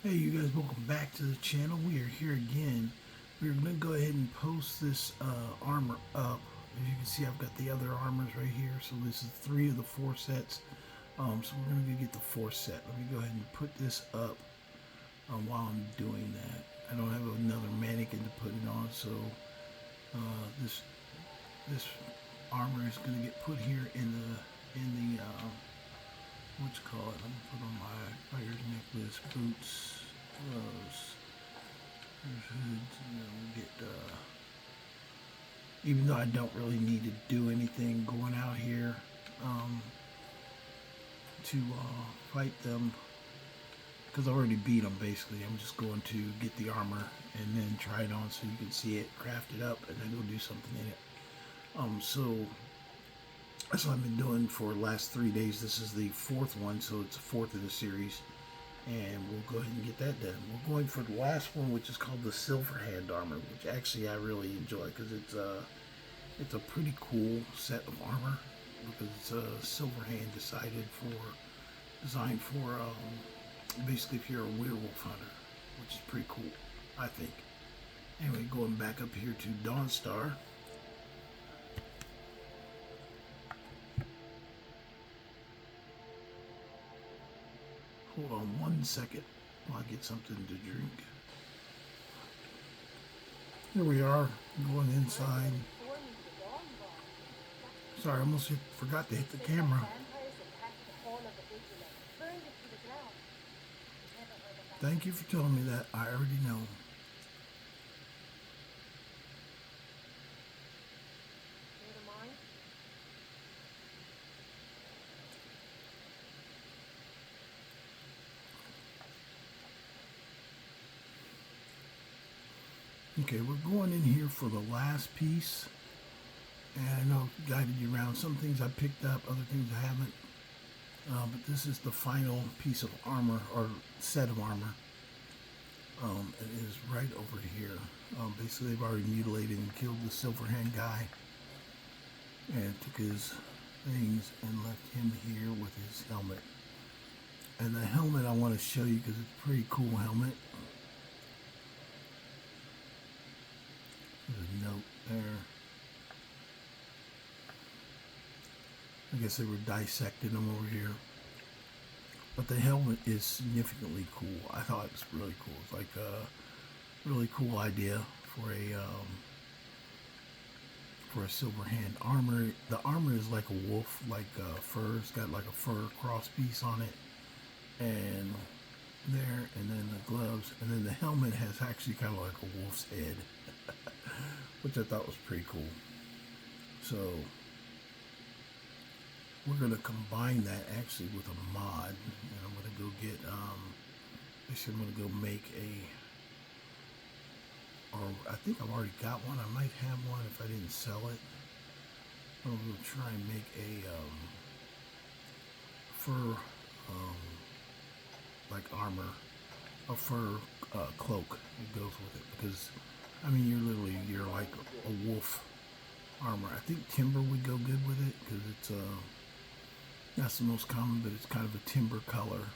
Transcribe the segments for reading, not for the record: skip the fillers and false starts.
Hey you guys, welcome back to the channel. We are here again. We're going to go ahead and post this armor up. As you can see, I've got the other armors right here. So this is 3 of the 4 sets. So we're going to go get the 4th set. Let me go ahead and put this up while I'm doing that. I don't have another mannequin to put it on, so this armor is going to get put here in the what you call it. I'm gonna put on my fire's necklace, boots, gloves, there's hoods, and then we'll get even though I don't really need to do anything going out here to fight them, because I already beat them basically. I'm just going to get the armor and then try it on so you can see it, craft it up, and then go do something in it. So that's what I've been doing for the last 3 days. This is the 4th one, so it's the 4th of the series. And we'll go ahead and get that done. We're going for the last one, which is called the Silver Hand Armor, which actually I really enjoy because it's a pretty cool set of armor, because it's a silver hand designed for basically if you're a werewolf hunter, which is pretty cool, I think. Anyway, going back up here to Dawnstar. Hold on 1 second while I get something to drink. Here we are, going inside. Sorry, I almost forgot to hit the camera. Thank you for telling me that. I already know. Okay, we're going in here for the last piece. And I know I've guided you around. Some things I picked up, other things I haven't. But this is the final piece of armor, or set of armor. It is right over here. Basically, they've already mutilated and killed the silver hand guy. And took his things and left him here with his helmet. And the helmet I want to show you because it's a pretty cool helmet. There's a note there. I guess they were dissecting them over here. But the helmet is significantly cool. I thought it was really cool. It's like a really cool idea for a silver hand armor. The armor is like a wolf, like fur. It's got like a fur cross piece on it. And there, and then the gloves, and then the helmet has actually kind of like a wolf's head. Which I thought was pretty cool. So we're going to combine that actually with a mod, and I'm going to go get actually I'm going to go make or I think I've already got one. I might have one if I didn't sell it. I'm going to try and make a fur like armor, a fur cloak that goes with it, because I mean, you're like a wolf armor. I think timber would go good with it because it's that's the most common, but it's kind of a timber color.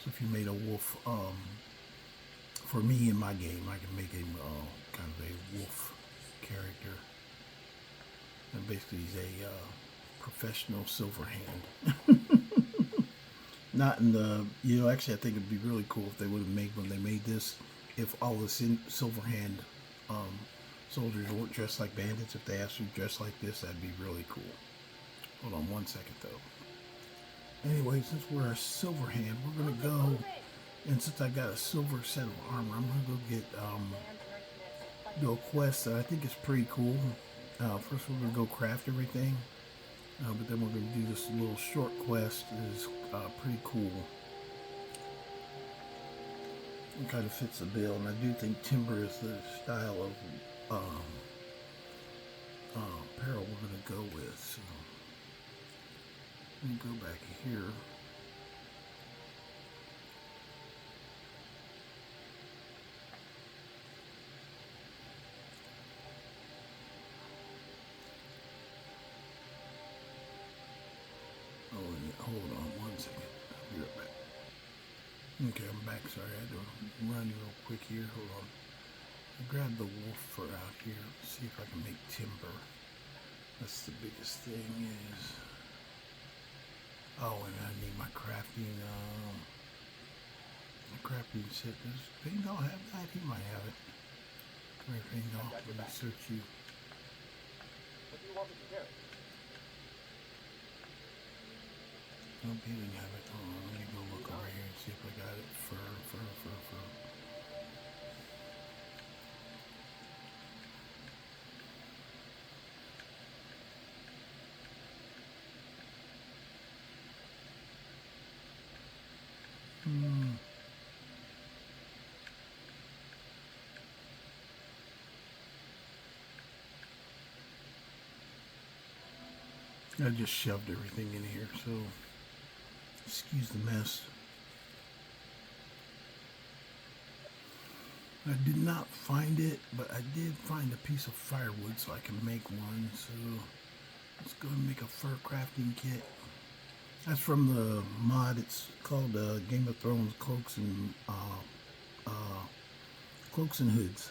So if you made a wolf, for me in my game, I can make a kind of a wolf character. And basically, he's a professional silver hand. Not in the, actually I think it'd be really cool if they would have made, when they made this, if all the silver hand soldiers weren't dressed like bandits, if they actually dressed like this, that'd be really cool. Hold on 1 second though. Anyway, since we're a silver hand, we're gonna go, and since I got a silver set of armor, I'm gonna go get do a quest that I think is pretty cool. First we're gonna go craft everything, but then we're gonna do this little short quest that is pretty cool. It kind of fits the bill, and I do think timber is the style of apparel we're going to go with. So let me go back here. Oh, and hold on 1 second. I'll be right back. Okay, I'm back. Sorry, I had to run real quick here. Hold on. I grabbed the wolf fur out here. See if I can make timber. That's the biggest thing is... Oh, and I need my crafting set. Does Fangdal have that? He might have it. Come here, Fangdal. Let me search you. What do you want me to carry? Nope, he didn't have it. Hold on, let me go look over here and see if I got it. Fur. I just shoved everything in here, so excuse the mess. I did not find it, but I did find a piece of firewood so I can make one. So let's go and make a fur crafting kit. That's from the mod. It's called Game of Thrones Cloaks and Hoods.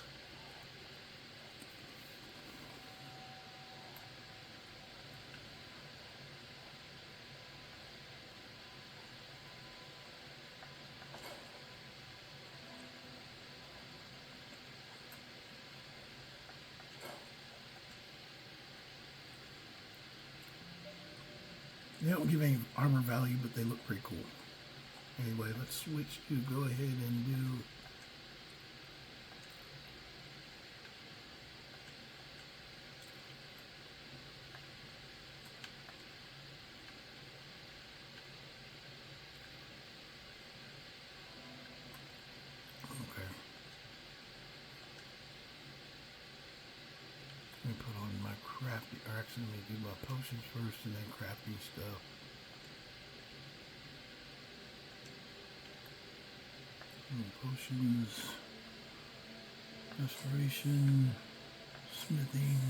They don't give any armor value, but they look pretty cool. Anyway, let's switch to go ahead and do... Okay. Let me put on my crafting, or actually let me do my potions first and then crafting stuff. Potions, restoration, smithing,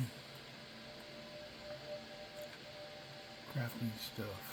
crafting stuff.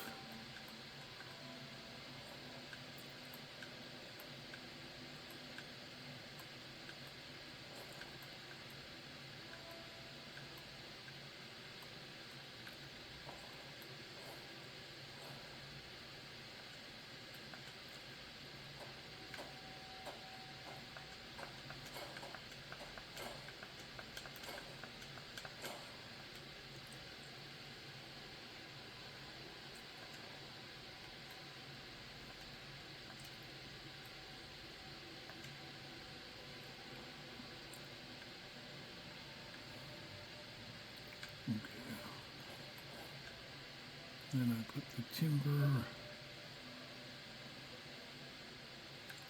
Then I put the timber.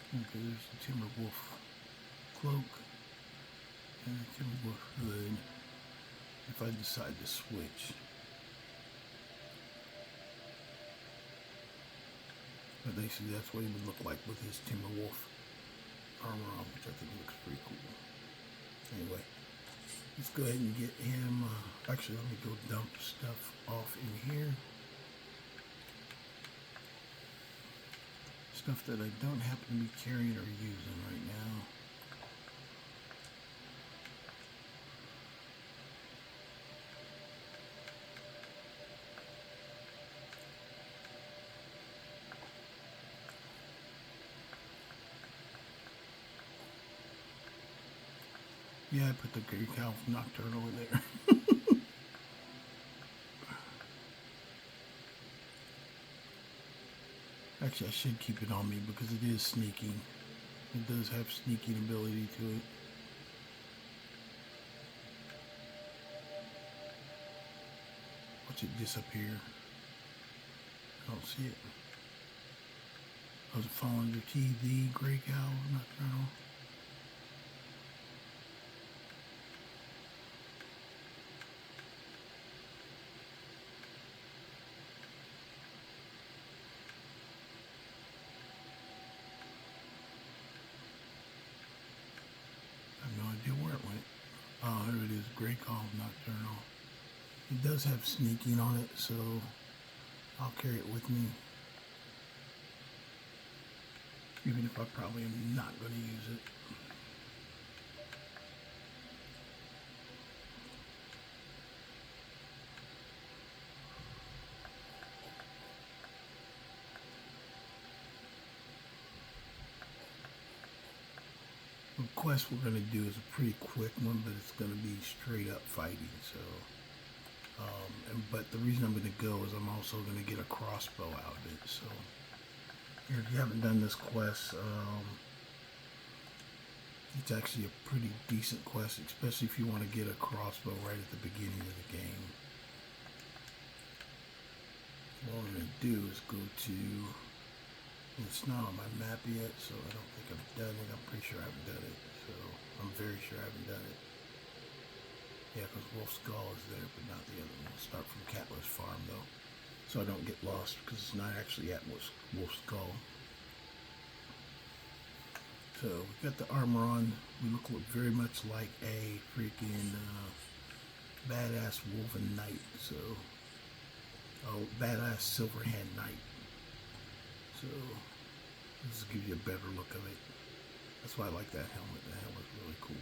Okay, there's the timber wolf cloak and the timber wolf hood. If I decide to switch. But basically that's what he would look like with his timber wolf armor on, which I think looks pretty cool. Anyway, let's go ahead and get him. Actually, let me go dump stuff off in here. Stuff that I don't happen to be carrying or using right now. Yeah, I put the Grey Cow Nocturne over there. Actually, I should keep it on me because it is sneaking. It does have sneaking ability to it. Watch it disappear. I don't see it. Does it fall under T? The Grey Cow Nocturnal. Grey Cow Nocturnal. It does have sneaking on it, so I'll carry it with me. even if I probably am not going to use it. The quest we're going to do is a pretty quick one, but it's going to be straight up fighting. So, but the reason I'm going to go is I'm also going to get a crossbow out of it. So, if you haven't done this quest, it's actually a pretty decent quest, especially if you want to get a crossbow right at the beginning of the game. What I'm going to do is go to... It's not on my map yet, so I don't think I've done it. I'm pretty sure I haven't done it, so I'm very sure I haven't done it. Yeah, because Wolf Skull is there, but not the other one. I'll start from Catless Farm, though, so I don't get lost, because it's not actually at Wolf Skull. So, we got the armor on. We look very much like a freaking badass Wolven Knight, so... Oh, badass Silver Hand Knight. So, this will give you a better look of it. That's why I like that helmet. The helmet's really cool.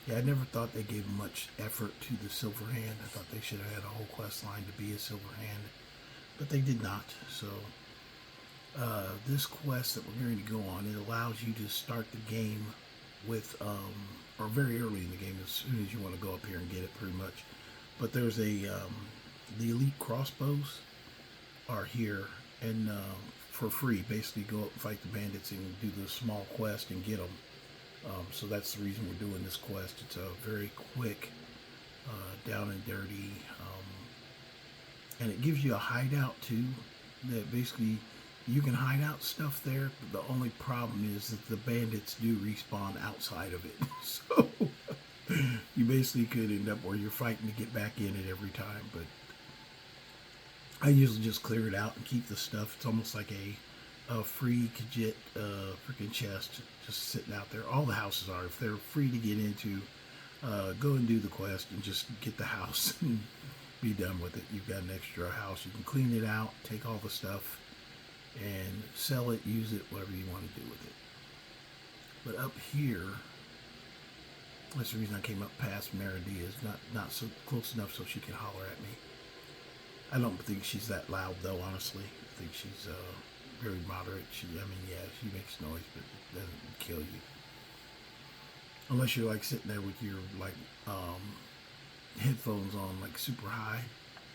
Yeah, I never thought they gave much effort to the Silver Hand. I thought they should have had a whole quest line to be a Silver Hand. But they did not. So, this quest that we're going to go on, it allows you to start the game with, or very early in the game, as soon as you want to go up here and get it, pretty much. But there's a... the elite crossbows are here, and for free. Basically, go up and fight the bandits and do the small quest and get them. So that's the reason we're doing this quest. It's a very quick, down and dirty, and it gives you a hideout too. That basically you can hide out stuff there. But the only problem is that the bandits do respawn outside of it. So you basically could end up where you're fighting to get back in it every time, but I usually just clear it out and keep the stuff. It's almost like a free Khajiit freaking chest just sitting out there. All the houses are. If they're free to get into, go and do the quest and just get the house and be done with it. You've got an extra house. You can clean it out, take all the stuff, and sell it, use it, whatever you want to do with it. But up here, that's the reason I came up past Meridia, is not so close enough so she can holler at me. I don't think she's that loud, though, honestly. I think she's very moderate. Yeah, she makes noise, but it doesn't kill you. Unless you're, like, sitting there with your, like, headphones on, like, super high,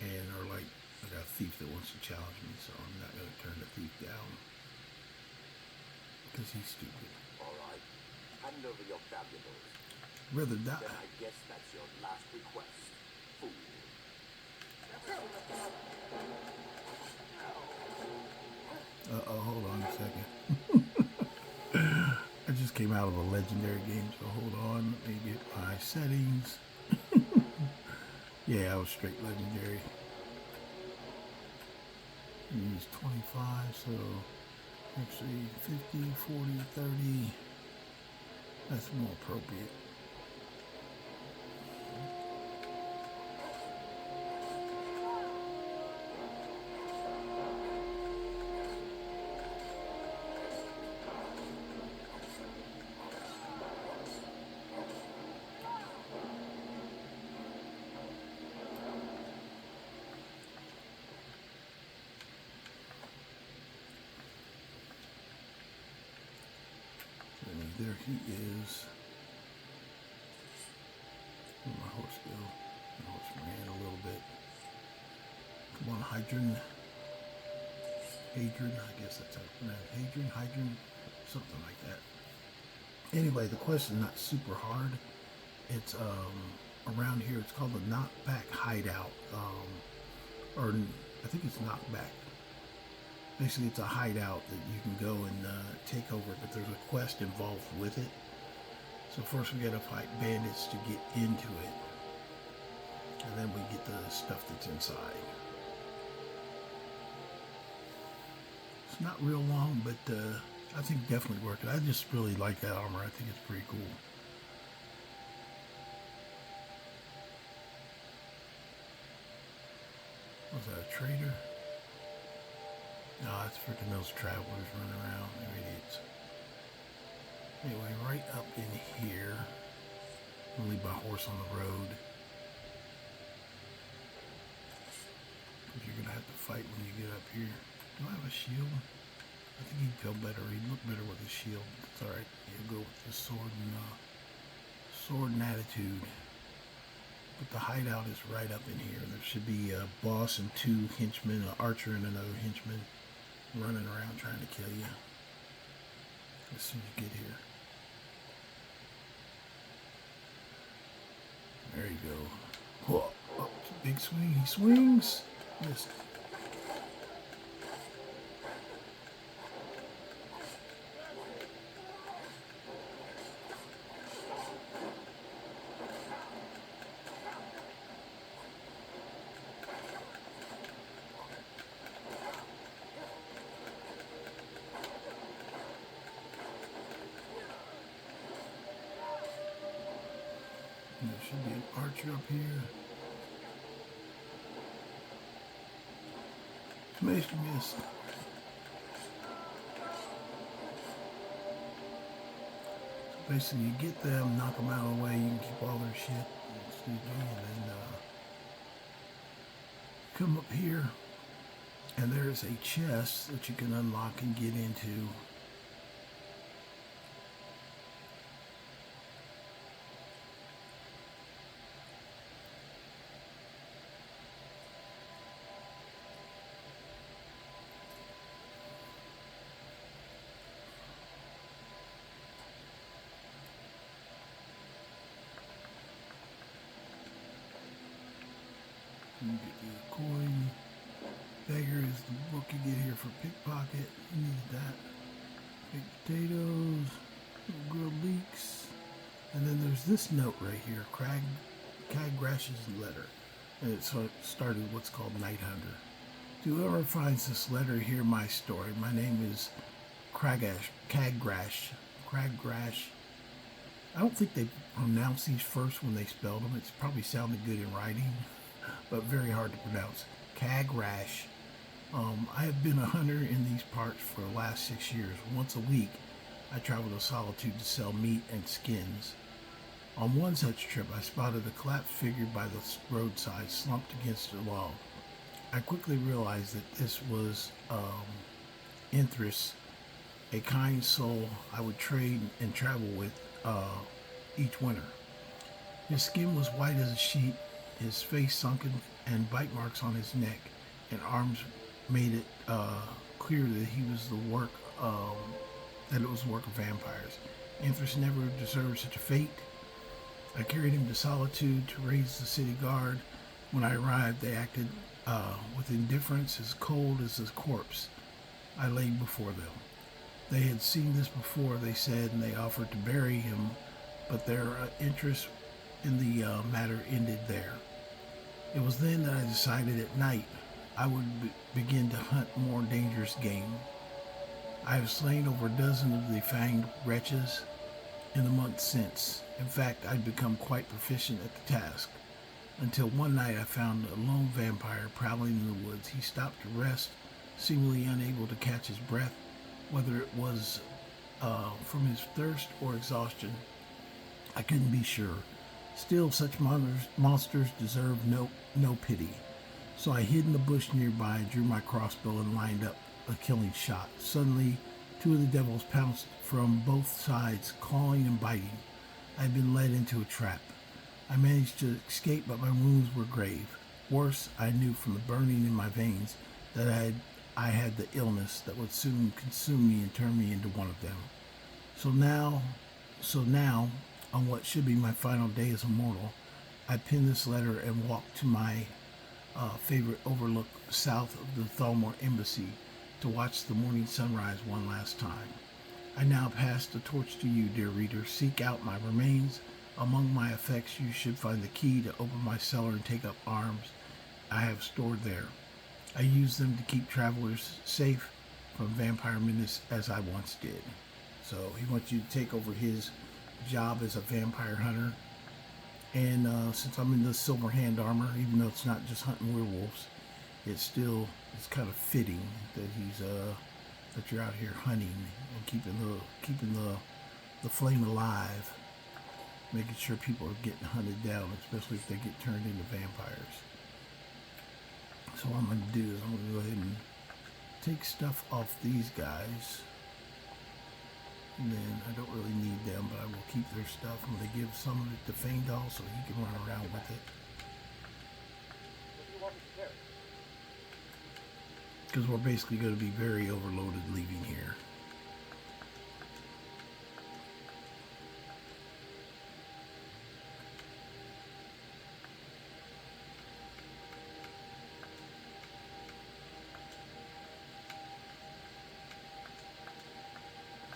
or, like, I got a thief that wants to challenge me, so I'm not going to turn the thief down. Because he's stupid. All right. Hand over your valuables. Rather die. Then I guess that's your last request, fool. Hold on a second. I just came out of a legendary game, so hold on. Let me get my settings. Yeah, I was straight legendary. Use 25, so actually 50, 40, 30. That's more appropriate. There he is. Where'd my horse go? My horse ran a little bit. Come on, Hadron. I guess that's how it's pronounced. Hadron, something like that. Anyway, the quest is not super hard. It's around here. It's called the Knockback Hideout, or I think it's Knockback. Basically, it's a hideout that you can go and take over, but there's a quest involved with it. So first we gotta fight bandits to get into it, and then we get the stuff that's inside. It's not real long, but I think definitely worth it. I just really like that armor. I think it's pretty cool. Was that a trader? Oh, that's freaking those travelers running around. They're idiots. Anyway, right up in here. I'm gonna leave my horse on the road. Because you're gonna have to fight when you get up here. Do I have a shield? I think he'd feel better. He'd look better with a shield. It's alright. He'll go with the sword and attitude. But the hideout is right up in here. There should be a boss and 2 henchmen, an archer and another henchman running around trying to kill you as soon as you get here. There you go. Whoa, oh, big swing. He swings. Missed. There should be an archer up here. Smashed and missed. So basically, you get them, knock them out of the way, you can keep all their shit, excuse me, and then come up here, and there's a chest that you can unlock and get into. You get the coin. Beggar is the book you get here for pickpocket. You need that. Big potatoes, grilled leeks. And then there's this note right here, Kragrash's letter. And it started what's called Night Hunter. To whoever finds this letter, hear my story. My name is Kragrash. I don't think they pronounced these first when they spelled them. It's probably sounded good in writing, but very hard to pronounce. Kragrash. I have been a hunter in these parts for the last 6 years. Once a week, I travel to Solitude to sell meat and skins. On one such trip, I spotted a collapsed figure by the roadside, slumped against a log. I quickly realized that this was Inthris, a kind soul I would trade and travel with each winter. His skin was white as a sheet, his face sunken, and bite marks on his neck and arms made it clear that he was that it was the work of vampires. Inthris never deserved such a fate. I carried him to Solitude to raise the city guard. When I arrived, they acted with indifference, as cold as a corpse I laid before them. They had seen this before, they said, and they offered to bury him, but their interest in the matter ended there. It was then that I decided at night I would begin to hunt more dangerous game. I have slain over a dozen of the fanged wretches in the months since. In fact, I'd become quite proficient at the task. Until one night I found a lone vampire prowling in the woods. He stopped to rest, seemingly unable to catch his breath, whether it was from his thirst or exhaustion. I couldn't be sure. Still, such monsters deserve no pity. So I hid in the bush nearby, drew my crossbow, and lined up a killing shot. Suddenly, 2 of the devils pounced from both sides, clawing and biting. I had been led into a trap. I managed to escape, but my wounds were grave. Worse, I knew from the burning in my veins that I had the illness that would soon consume me and turn me into one of them. So now, on what should be my final day as a mortal, I penned this letter and walked to my favorite overlook south of the Thalmor Embassy to watch the morning sunrise one last time. I now pass the torch to you, dear reader. Seek out my remains. Among my effects, you should find the key to open my cellar and take up arms I have stored there. I use them to keep travelers safe from vampire menace as I once did. So he wants you to take over his job as a vampire hunter. And since I'm in the Silver Hand Armor, even though it's not just hunting werewolves, it's kind of fitting that that you're out here hunting and keeping the flame alive, making sure people are getting hunted down, especially if they get turned into vampires. So what I'm going to do is I'm going to go ahead and take stuff off these guys. And then I don't really need them, but I will keep their stuff. I'm going to give some of it to Faendal so he can run around with it. Because we're basically going to be very overloaded leaving here.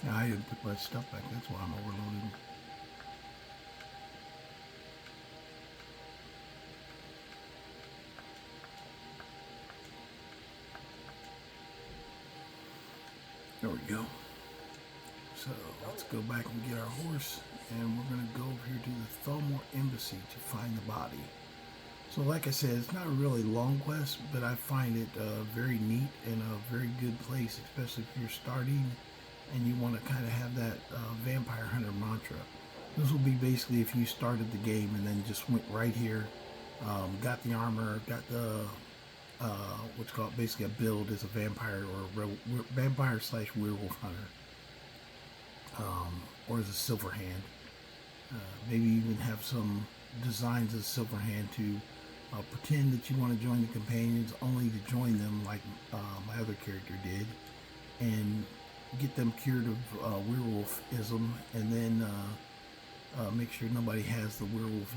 Now, I didn't put my stuff back, that's why I'm overloaded. There we go. So let's go back and get our horse, and we're going to go over here to the Thalmor Embassy to find the body. So like I said, it's not a really long quest, but I find it very neat and a very good place, especially if you're starting and you want to kind of have that vampire hunter mantra. This will be basically if you started the game and then just went right here, got the armor, got the what's called basically a build as a vampire or a vampire / werewolf hunter, or as a silver hand. Maybe even have some designs as a silver hand to pretend that you want to join the companions, only to join them like my other character did, and get them cured of werewolfism, and then make sure nobody has the werewolf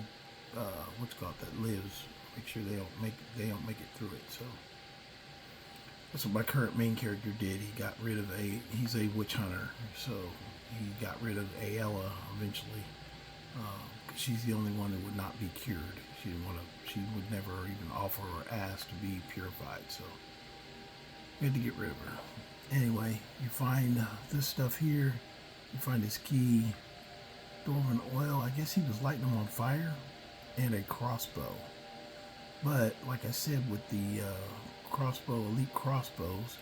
that lives. Make sure they don't make it through it. So that's what my current main character did. He got rid of he's a witch hunter, so he got rid of Aella eventually. She's the only one that would not be cured. She would never even offer or ask to be purified. So we had to get rid of her. Anyway, you find this stuff here. You find his key, Dwarven oil. I guess he was lighting them on fire, and a crossbow. But like I said, with the elite crossbows,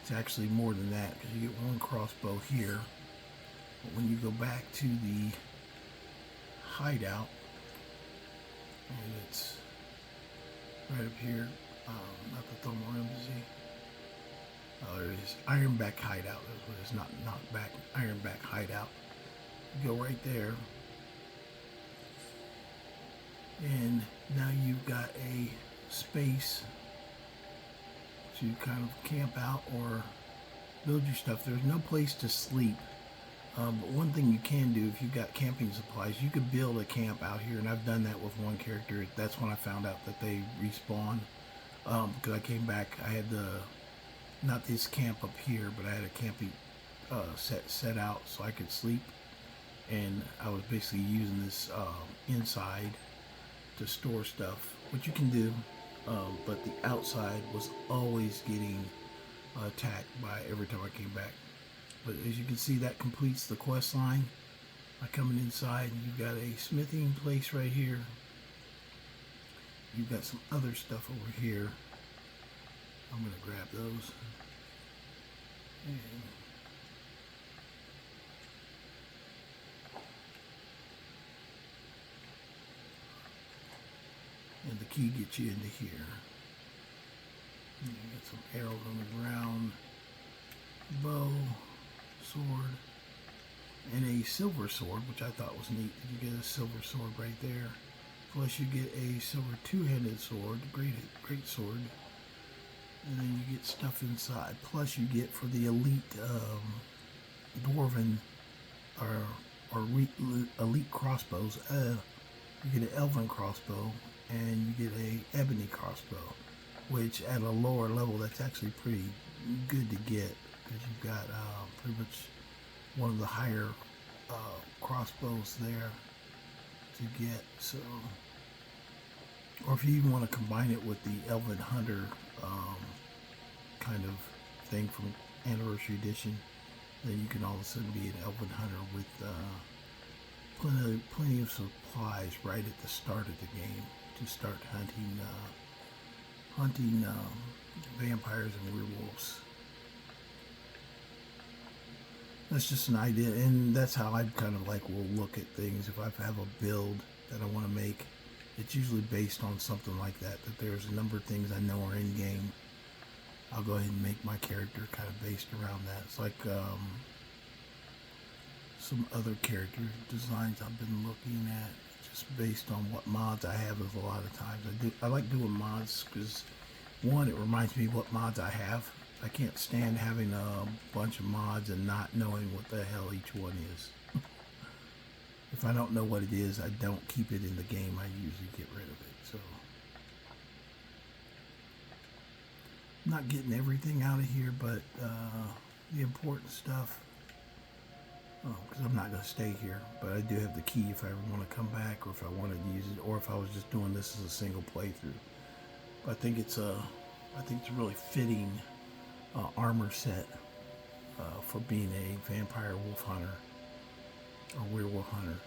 it's actually more than that, because you get one crossbow here. But when you go back to the hideout, and it's right up here, not the Thalmor Embassy. There it is, Ironback Hideout. That's what it is, not back. Ironback Hideout. You go right there, and now you've got a space to kind of camp out or build your stuff. There's no place to sleep, but one thing you can do if you've got camping supplies, you could build a camp out here, and I've done that with one character. That's when I found out that they respawn, because I came back, I had not this camp up here, but I had a camping set out so I could sleep, and I was basically using this inside to store stuff, which you can do, but the outside was always getting attacked by every time I came back. But as you can see, that completes the quest line by coming inside. You've got a smithing place right here. You've got some other stuff over here. I'm going to grab those. And the key gets you into here. And you got some arrows on the ground, bow, sword, and a silver sword, which I thought was neat. You get a silver sword right there. Plus you get a silver two-handed sword, great sword. And then you get stuff inside. Plus you get, for the elite dwarven or elite crossbows, you get an Elven crossbow, and you get a Ebony crossbow, which at a lower level, that's actually pretty good to get, because you've got pretty much one of the higher crossbows there to get. So, or if you even want to combine it with the Elven Hunter kind of thing from Anniversary Edition, then you can all of a sudden be an Elven Hunter with plenty of supplies right at the start of the game to start hunting vampires and werewolves. That's just an idea, and that's how I kind of like will look at things. If I have a build that I want to make, it's usually based on something like that. That there's a number of things I know are in game. I'll go ahead and make my character kind of based around that. It's like some other character designs I've been looking at, just based on what mods I have. Is a lot of times I like doing mods because one, it reminds me what mods I have. I can't stand having a bunch of mods and not knowing what the hell each one is. If I don't know what it is, I don't keep it in the game. I usually get rid of it. So I'm not getting everything out of here, but the important stuff, because I'm not going to stay here, but I do have the key if I ever want to come back, or if I wanted to use it, or if I was just doing this as a single playthrough. But I think it's a really fitting armor set for being a vampire wolf hunter or werewolf hunter.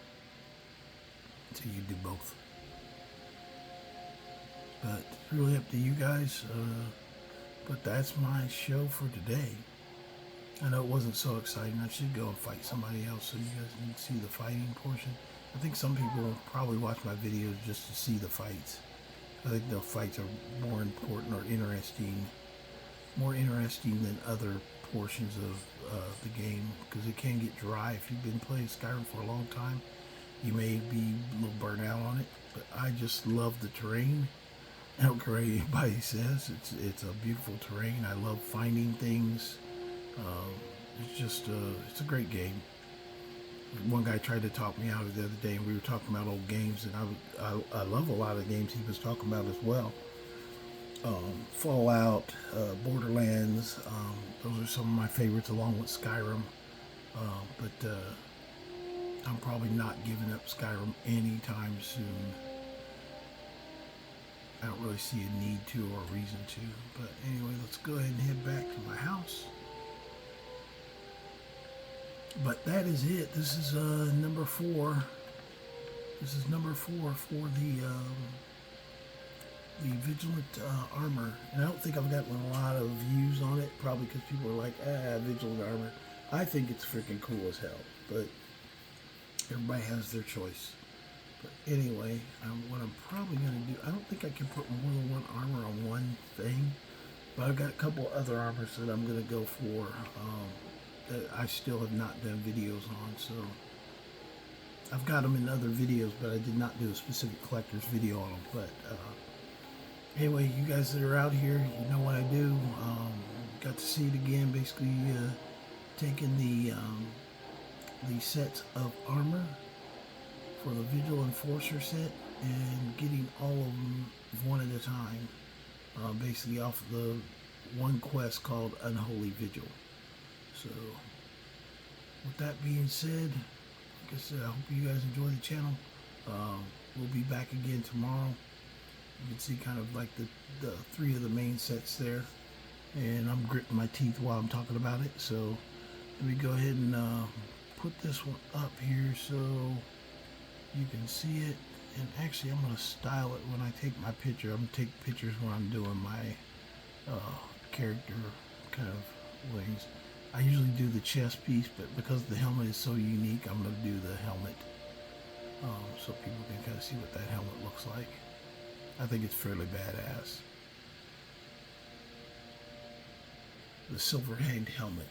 So you do both. But it's really up to you guys. But that's my show for today. I know it wasn't so exciting. I should go and fight somebody else so you guys can see the fighting portion. I think some people will probably watch my videos just to see the fights. I think the fights are more important or more interesting than other portions of the game, because it can get dry. If you've been playing Skyrim for a long time, you may be a little burnt out on it, but I just love the terrain. I don't care what anybody says. It's a beautiful terrain. I love finding things. It's a great game. One guy tried to talk me out of it the other day, and we were talking about old games, and I love a lot of games he was talking about as well. Fallout, Borderlands, those are some of my favorites, along with Skyrim. But I'm probably not giving up Skyrim anytime soon. I don't really see a need to or a reason to. But anyway, let's go ahead and head back to my house. But that is it. This is number 4. This is number 4 for the Vigilant Armor. And I don't think I've gotten a lot of views on it, probably because people are like, Vigilant Armor. I think it's freaking cool as hell, but everybody has their choice. But anyway, what I'm probably going to do, I don't think I can put more than one armor on one thing, but I've got a couple other armors that I'm going to go for that I still have not done videos on. So I've got them in other videos, but I did not do a specific collector's video on them. But anyway, you guys that are out here, you know what I do. Got to see it again, basically taking the sets of armor for the Vigil Enforcer set and getting all of them one at a time, basically off of the one quest called Unholy Vigil. So with that being said, like I said, I hope you guys enjoy the channel. We'll be back again tomorrow. You can see kind of like the 3 of the main sets there, and I'm gritting my teeth while I'm talking about it. So let me go ahead and put this one up here so you can see it. And actually, I'm going to style it when I take my picture. I'm going to take pictures when I'm doing my character kind of wings. I usually do the chest piece, but because the helmet is so unique, I'm going to do the helmet so people can kind of see what that helmet looks like. I think it's fairly badass. The Silver Hand helmet.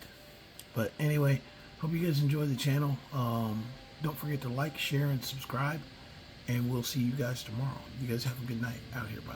But anyway, hope you guys enjoy the channel. Don't forget to like, share, and subscribe. And we'll see you guys tomorrow. You guys have a good night out here. Bye.